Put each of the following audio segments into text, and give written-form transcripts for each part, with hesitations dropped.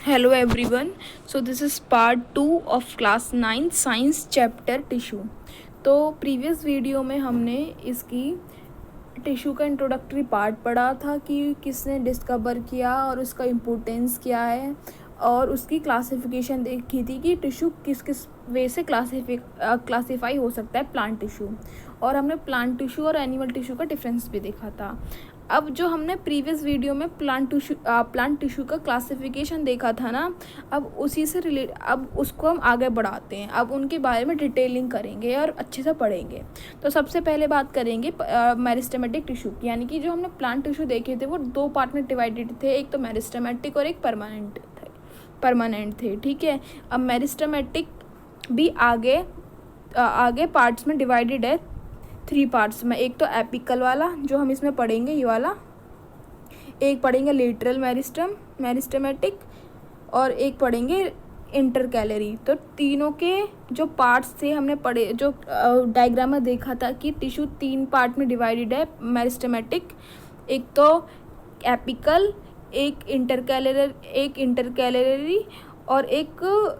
Hello everyone. So this is part 2 of class 9 science chapter tissue. तो previous video में हमने इसकी tissue का इंट्रोडक्टरी पार्ट पढ़ा था कि किसने डिस्कवर किया और उसका इम्पोर्टेंस क्या है, और उसकी क्लासिफिकेशन देखी थी कि टिश्यू किस किस वे से क्लासीफाई हो सकता है प्लांट टिश्यू, और हमने प्लांट टिश्यू और एनिमल टिश्यू का डिफरेंस भी देखा था। अब जो हमने प्रीवियस वीडियो में प्लांट टिश्यू का क्लासिफिकेशन देखा था ना, अब उसी से अब उसको हम आगे बढ़ाते हैं। अब उनके बारे में डिटेलिंग करेंगे और अच्छे से पढ़ेंगे। तो सबसे पहले बात करेंगे मेरिस्टेमेटिक टिश्यू की, यानी कि जो हमने प्लांट टिश्यू देखे थे वो दो पार्ट में डिवाइडेड थे, एक तो मेरिस्टेमेटिक और एक परमानेंट थे। ठीक है, अब मेरिस्टेमेटिक भी आगे पार्ट्स में डिवाइडेड है 3 पार्ट्स में। एक तो एपिकल वाला जो हम इसमें पढ़ेंगे, ये वाला, एक पढ़ेंगे लेटरल मेरिस्टेमेटिक, और एक पढ़ेंगे इंटरकैलरी। तो तीनों के जो पार्ट्स थे हमने पढ़े, जो डायग्राम में देखा था कि टिश्यू 3 पार्ट में डिवाइडेड है मेरिस्टेमेटिक, एक तो एपिकल, एक इंटरकैलरी और एक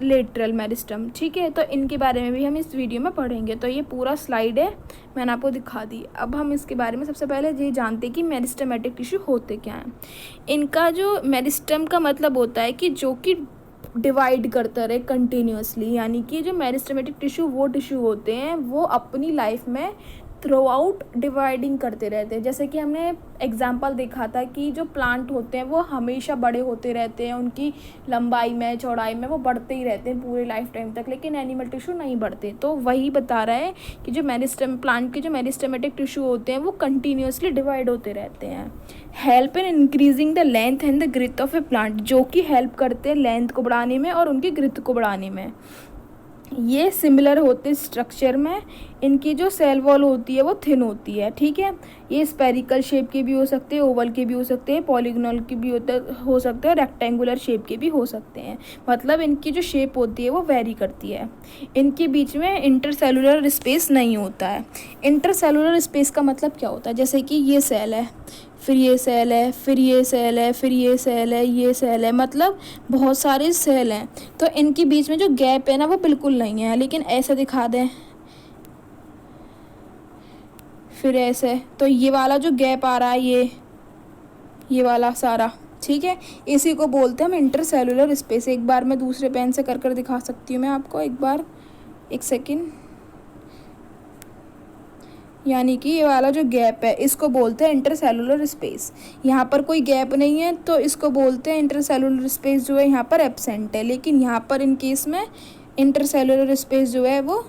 लेटरल मेरिस्टम। ठीक है, तो इनके बारे में भी हम इस वीडियो में पढ़ेंगे। तो ये पूरा स्लाइड है, मैंने आपको दिखा दी। अब हम इसके बारे में सबसे पहले ये जानते हैं कि मेरिस्टेमेटिक टिश्यू होते क्या हैं। इनका जो मेरिस्टम का मतलब होता है कि जो कि डिवाइड करता रहे कंटिन्यूसली, यानी कि जो मेरिस्टेमेटिक टिश्यू वो टिश्यू होते हैं वो अपनी लाइफ में थ्रू आउट डिवाइडिंग करते रहते हैं। जैसे कि हमने एग्जाम्पल देखा था कि जो प्लांट होते हैं वो हमेशा बड़े होते रहते हैं, उनकी लंबाई में चौड़ाई में वो बढ़ते ही रहते हैं पूरे लाइफ टाइम तक, लेकिन एनिमल टिश्यू नहीं बढ़ते। तो वही बता रहा है कि जो प्लांट के जो मेरिस्टेमेटिक टिश्यू होते हैं वो कंटिन्यूसली डिवाइड होते रहते हैं। Help in increasing the length and the girth of a plant, जो कि हेल्प करते हैं लेंथ को बढ़ाने में और उनकी ग्रिथ को बढ़ाने में। ये सिमिलर होते स्ट्रक्चर में, इनकी जो सेल वॉल होती है वो थिन होती है। ठीक है, ये स्पेरिकल शेप के भी हो सकते हैं, ओवल के भी हो सकते हैं, पॉलीगोनल के भी हो सकते हैं, और रेक्टेंगुलर शेप के भी हो सकते हैं। मतलब इनकी जो शेप होती है वो वेरी करती है। इनके बीच में इंटरसेलुलर स्पेस नहीं होता है। इंटरसेलुलर स्पेस का मतलब क्या होता है, जैसे कि ये सेल है, फिर ये सेल है, फिर ये सेल है, फिर ये सेल है, ये सेल है, मतलब बहुत सारे सेल हैं। तो इनके बीच में जो गैप है ना वो बिल्कुल नहीं है। लेकिन ऐसे दिखा दें, फिर ऐसे, तो ये वाला जो गैप आ रहा है ये वाला सारा, ठीक है, इसी को बोलते हैं हम इंटरसेलुलर स्पेस। एक बार मैं दूसरे पेन से कर दिखा सकती हूँ मैं आपको, एक सेकेंड। यानी कि ये वाला जो गैप है इसको बोलते हैं इंटरसेलुलर स्पेस। यहाँ पर कोई गैप नहीं है तो इसको बोलते हैं इंटरसेलुलर स्पेस जो है यहाँ पर एब्सेंट है, लेकिन यहाँ पर इन केस में इंटरसेलुलर स्पेस जो है वो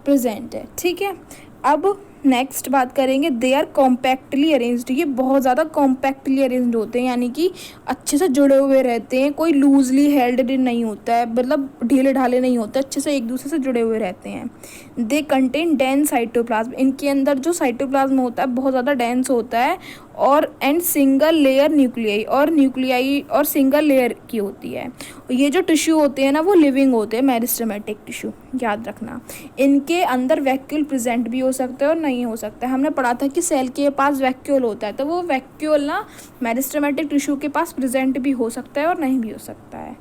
प्रेजेंट है। ठीक है, अब नेक्स्ट बात करेंगे, दे आर कॉम्पैक्टली अरेंज्ड। ये बहुत ज़्यादा कॉम्पैक्टली अरेंज्ड होते हैं, यानी कि अच्छे से जुड़े हुए रहते हैं, कोई लूजली हेल्ड नहीं होता है, मतलब ढीले ढाले नहीं होते, अच्छे से एक दूसरे से जुड़े हुए रहते हैं। दे कंटेन डेंस साइटोप्लाज्म, इनके अंदर जो साइटोप्लाज्म होता है बहुत ज़्यादा डेंस होता है, और एंड सिंगल लेयर न्यूक्लियाई और सिंगल लेयर की होती है। ये जो टिश्यू होते हैं ना वो लिविंग होते हैं, मेरिस्टेमेटिक टिश्यू, याद रखना। इनके अंदर वैक्यूल प्रेजेंट भी हो सकता है और नहीं हो सकता है। हमने पढ़ा था कि सेल के पास वैक्यूल होता है, तो वो वैक्यूल ना मेरिस्टेमेटिक टिश्यू के पास प्रेजेंट भी हो सकता है और नहीं भी हो सकता है।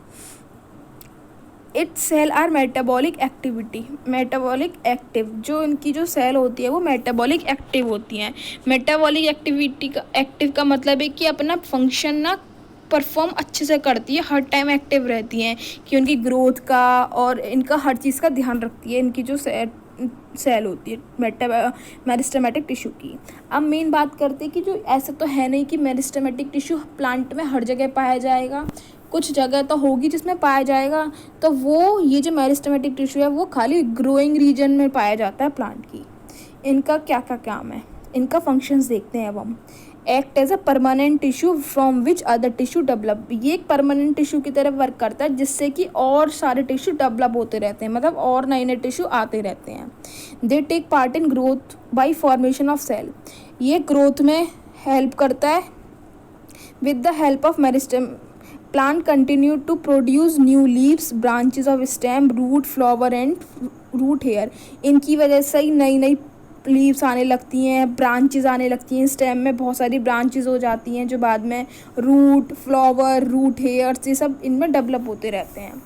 Its cell are metabolic active, जो इनकी जो सेल होती है वो मेटाबॉलिक एक्टिव होती हैं। मेटाबॉलिक एक्टिव का मतलब है कि अपना फंक्शन ना परफॉर्म अच्छे से करती है, हर टाइम एक्टिव रहती हैं, कि उनकी ग्रोथ का और इनका हर चीज़ का ध्यान रखती है इनकी जो सेल होती है मेरिस्टेमेटिक टिश्यू की। अब मेन बात करते हैं कि जो ऐसा तो है नहीं कि मेरिस्टेमेटिक टिश्यू प्लांट में हर जगह पाया जाएगा, कुछ जगह तो होगी जिसमें पाया जाएगा। तो वो ये जो मेरिस्टेमेटिक टिश्यू है वो खाली ग्रोइंग रीजन में पाया जाता है प्लांट की। इनका क्या क्या काम है, इनका फंक्शंस देखते हैं अब हम। Act as a permanent tissue from which other tissue develop, ये एक परमानेंट टिश्यू की तरह वर्क करता है जिससे कि और सारे टिश्यू डेवलप होते रहते हैं, मतलब और नए नए टिश्यू आते रहते हैं। They take part in growth by formation of cell, ये ग्रोथ में हेल्प करता है। With the help of meristem plant continue to produce new leaves, branches of stem, root, flower and root hair. इनकी वजह से ही नई नई लीव्स आने लगती हैं, ब्रांचेस आने लगती हैं, स्टेम में बहुत सारी ब्रांचेस हो जाती हैं जो बाद में रूट, फ्लावर, रूट हेयर्स, ये सब इनमें डेवलप होते रहते हैं।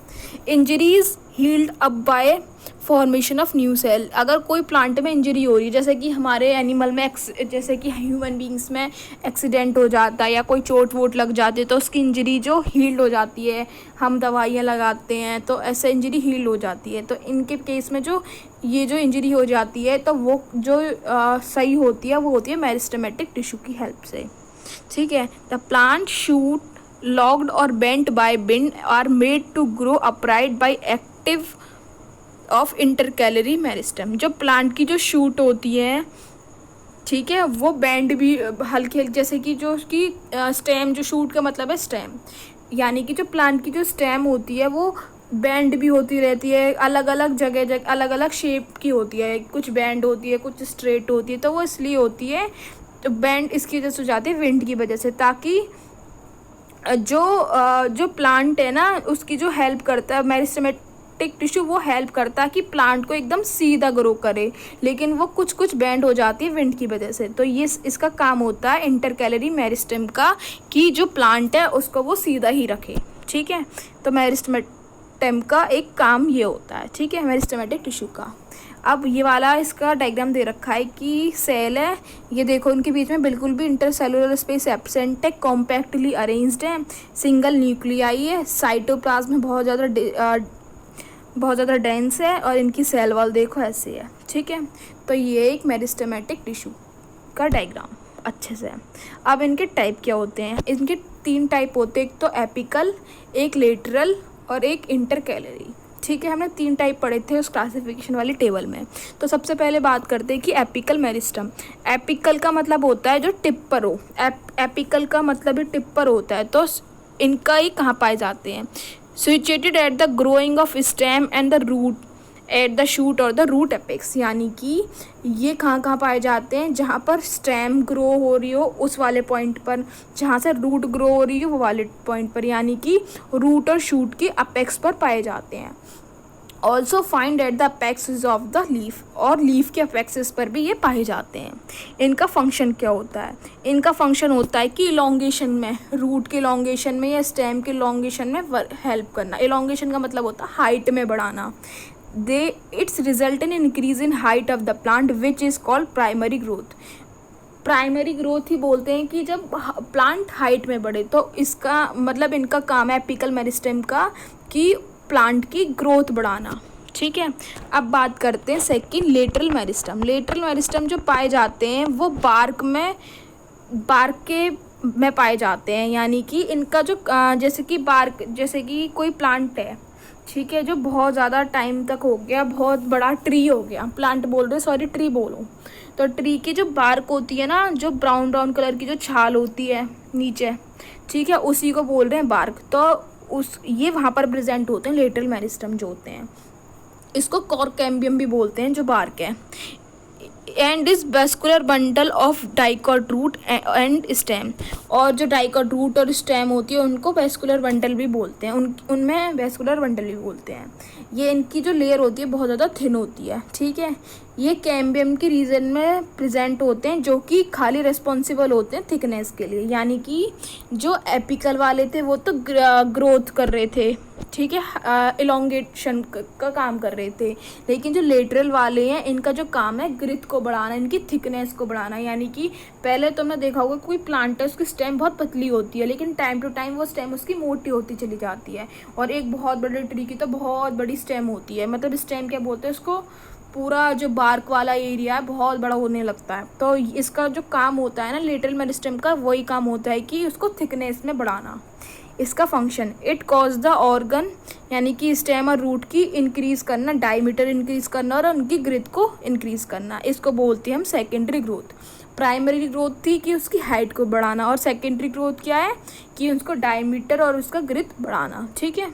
Injuries healed up by formation of new cell. अगर कोई प्लांट में इंजरी हो रही है, जैसे कि हमारे एनिमल में जैसे कि ह्यूमन बींग्स में एक्सीडेंट हो जाता है या कोई चोट वोट लग जाती है तो उसकी इंजरी जो हील्ड हो जाती है, हम दवाइयाँ लगाते हैं तो ऐसे इंजरी हील्ड हो जाती है। तो इनके केस में जो ये जो इंजरी हो जाती है तो वो जो सही होती है वो होती है मेरिस्टेमेटिक टिश्यू की हेल्प से। ठीक है। द प्लांट शूट लॉग्ड और bent by wind are made to grow upright by active of intercalary meristem. जो प्लांट की जो शूट होती है, ठीक है, वो बैंड भी हल्के जैसे कि जो उसकी स्टेम, जो शूट का मतलब है स्टेम, यानी कि जो प्लांट की जो स्टेम होती है वो बैंड भी होती रहती है, अलग अलग जगह अलग अलग शेप की होती है, कुछ बैंड होती है, कुछ स्ट्रेट होती है। तो वो इसलिए होती है, तो बैंड इसकी वजह से हो जाती है विंड की वजह से, ताकि जो प्लांट है ना उसकी जो हेल्प करता है मेरिस्टेमेटिक टिश्यू, वो हेल्प करता है कि प्लांट को एकदम सीधा ग्रो करे, लेकिन वो कुछ कुछ बेंड हो जाती है विंड की वजह से। तो ये इसका काम होता है इंटरकैलरी मेरिस्टेम का, कि जो प्लांट है उसको वो सीधा ही रखे। ठीक है। तो मेरिस्टेम का एक काम ये होता है। ठीक है, मेरिस्टेमेटिक टिश्यू का। अब ये वाला इसका डायग्राम दे रखा है कि सेल है, ये देखो उनके बीच में बिल्कुल भी इंटरसेलुलर स्पेस एब्सेंट है, कॉम्पैक्टली अरेंज्ड है, सिंगल न्यूक्लियाई है, साइटोप्लाज्म में बहुत ज़्यादा डेंस है, और इनकी सेल वॉल देखो ऐसे है। ठीक है। तो ये एक मेरिस्टेमेटिक टिश्यू का डायग्राम अच्छे से है। अब इनके टाइप क्या होते हैं? इनके 3 टाइप होते हैं, एक तो एपिकल, एक लेटरल और एक इंटरकैलरी। ठीक है, हमने 3 टाइप पढ़े थे उस क्लासिफिकेशन वाली टेबल में। तो सबसे पहले बात करते हैं कि एपिकल मेरिस्टम। एपिकल का मतलब होता है जो टिप पर हो, एपिकल का मतलब ही टिप पर होता है। तो इनका ही कहाँ पाए जाते हैं? Situated at the growing of stem and the root at the shoot और द रूट एपेक्स, यानी कि ये कहाँ पाए जाते हैं? जहाँ पर स्टेम ग्रो हो रही हो उस वाले पॉइंट पर, जहाँ से रूट ग्रो हो रही हो वो वाले पॉइंट पर, यानी कि रूट और शूट के अपेक्स पर पाए जाते हैं। Also find at the apexes of the leaf, और लीफ के अपेक्सिस पर भी ये पाए जाते हैं। इनका फंक्शन क्या होता है? इनका फंक्शन होता है कि इलोंगेशन में, रूट के इलोंगेशन में या स्टेम के इलोंगेशन में हेल्प करना। इलोंगेशन का मतलब होता है हाइट में बढ़ाना। It's result in increase in height of the plant which is called primary growth. Primary growth ही बोलते हैं कि जब प्लांट हाइट में बढ़े, तो इसका मतलब इनका काम है एपिकल मेरिस्टेम का कि प्लांट की ग्रोथ बढ़ाना। ठीक है। अब बात करते हैं second, lateral meristem. Lateral meristem जो पाए जाते हैं वो बार्क में पाए जाते हैं, यानी कि इनका जो जैसे कि कोई प्लांट है, ठीक है, जो बहुत ज़्यादा टाइम तक हो गया, बहुत बड़ा ट्री हो गया, प्लांट बोल रहे, सॉरी ट्री बोलो, तो ट्री की जो बार्क होती है ना, जो ब्राउन कलर की जो छाल होती है नीचे, ठीक है, उसी को बोल रहे हैं बार्क। तो ये वहाँ पर प्रेजेंट होते हैं लेटरल मेरिस्टम जो होते हैं। इसको कॉर्क कैम्बियम भी बोलते हैं जो बार्क है। And is vascular bundle of dicot root and stem, और जो डाइकॉट रूट और स्टेम होती है उनको वेस्कुलर बंडल भी बोलते हैं, उनमें वेस्कुलर बंडल भी बोलते हैं। ये इनकी जो लेयर होती है बहुत ज़्यादा थिन होती है। ठीक है। ये कैम्बियम के रीजन में प्रेजेंट होते हैं, जो कि खाली रिस्पॉन्सिबल होते हैं थिकनेस के लिए, यानी कि जो एपिकल वाले थे वो तो ग्रोथ कर रहे थे, ठीक है, इलोंगेशन का काम कर रहे थे, लेकिन जो लेटरल वाले हैं इनका जो काम है ग्रिथ को बढ़ाना, इनकी थिकनेस को बढ़ाना। यानी कि पहले तुमने देखा होगा कोई प्लांट है उसकी स्टेम बहुत पतली होती है, लेकिन टाइम टू टाइम वो स्टेम उसकी मोटी होती चली जाती है, और एक बहुत बड़े ट्री की तो बहुत बड़ी स्टेम होती है, मतलब स्टेम क्या बोलते हैं उसको, पूरा जो बार्क वाला एरिया है बहुत बड़ा होने लगता है। तो इसका जो काम होता है ना लेटरल मेरिस्टेम का, वही काम होता है कि उसको थिकनेस में बढ़ाना। इसका function, it cause the organ, यानी कि स्टेम और रूट की इंक्रीज़ करना, डायमीटर इंक्रीज़ करना और उनकी ग्रोथ को इंक्रीज़ करना। इसको बोलते हैं हम सेकेंडरी ग्रोथ। प्राइमरी ग्रोथ थी कि उसकी हाइट को बढ़ाना, और सेकेंडरी ग्रोथ क्या है कि उसको डायमीटर और उसका ग्रोथ बढ़ाना। ठीक है।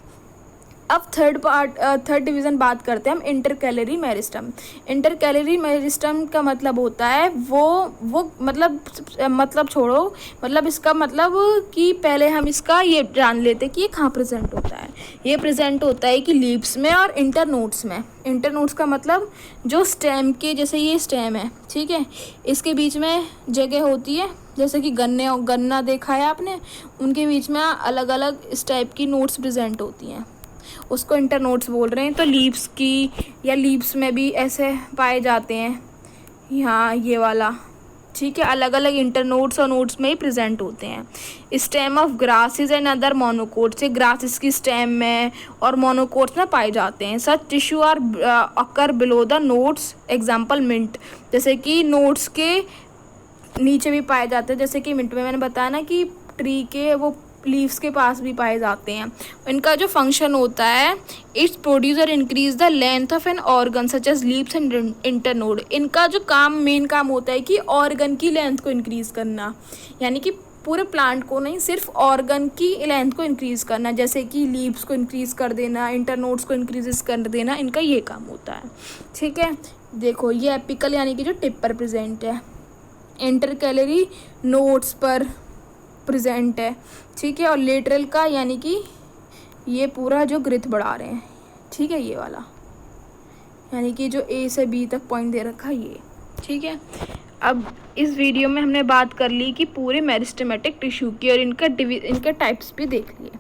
अब थर्ड डिवीज़न बात करते हैं हम इंटरकैलरी मेरिस्टम। इंटरकैलरी मेरिस्टम का मतलब होता है वो मतलब छोड़ो, मतलब इसका मतलब कि पहले हम इसका ये जान लेते हैं कि ये कहाँ प्रेजेंट होता है। ये प्रेजेंट होता है कि लीव्स में और इंटरनोड्स में। इंटरनोड्स का मतलब जो स्टेम के, जैसे ये स्टेम है, ठीक है, इसके बीच में जगह होती है, जैसे कि गन्ना देखा है आपने, उनके बीच में अलग अलग इस टाइप की नोड्स प्रेजेंट होती हैं, उसको इंटरनोड्स बोल रहे हैं। तो लीव्स की या लीव्स में भी ऐसे पाए जाते हैं, यहाँ ये वाला, ठीक है, अलग अलग इंटरनोड्स और नोड्स में ही प्रेजेंट होते हैं। Stem of grasses and other monocots, से ग्रासेस की स्टेम में और मोनोकोट्स में पाए जाते हैं। Such tissue are occur below the nodes, example mint, जैसे कि नोड्स के नीचे भी पाए जाते हैं, जैसे कि मिंट में मैंने बताया ना कि ट्री के वो लीव्स के पास भी पाए जाते हैं। इनका जो फंक्शन होता है, इट्स प्रोड्यूस और increase the length of an organ such as leaves and internode. इनका जो मेन काम होता है कि ऑर्गन की लेंथ को इंक्रीज करना, यानी कि पूरे प्लांट को नहीं, सिर्फ ऑर्गन की लेंथ को इंक्रीज करना, जैसे कि लीव्स को इंक्रीज कर देना, इंटरनोड्स को इंक्रीज कर देना, इनका ये काम होता है, ठीक है। देखो ये एपिकल यानी कि जो टिप पर प्रेजेंट है, इंटरकैलरी नोड्स पर प्रेजेंट है, ठीक है, और लेटरल का यानी कि ये पूरा जो ग्रिथ बढ़ा रहे हैं, ठीक है, ये वाला यानी कि जो ए से बी तक पॉइंट दे रखा है ये, ठीक है। अब इस वीडियो में हमने बात कर ली कि पूरे मेरिस्टेमेटिक टिश्यू की और इनके टाइप्स भी देख लिए।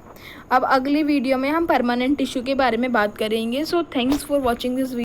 अब अगली वीडियो में हम परमानेंट टिश्यू के बारे में बात करेंगे। So thanks for watching this video.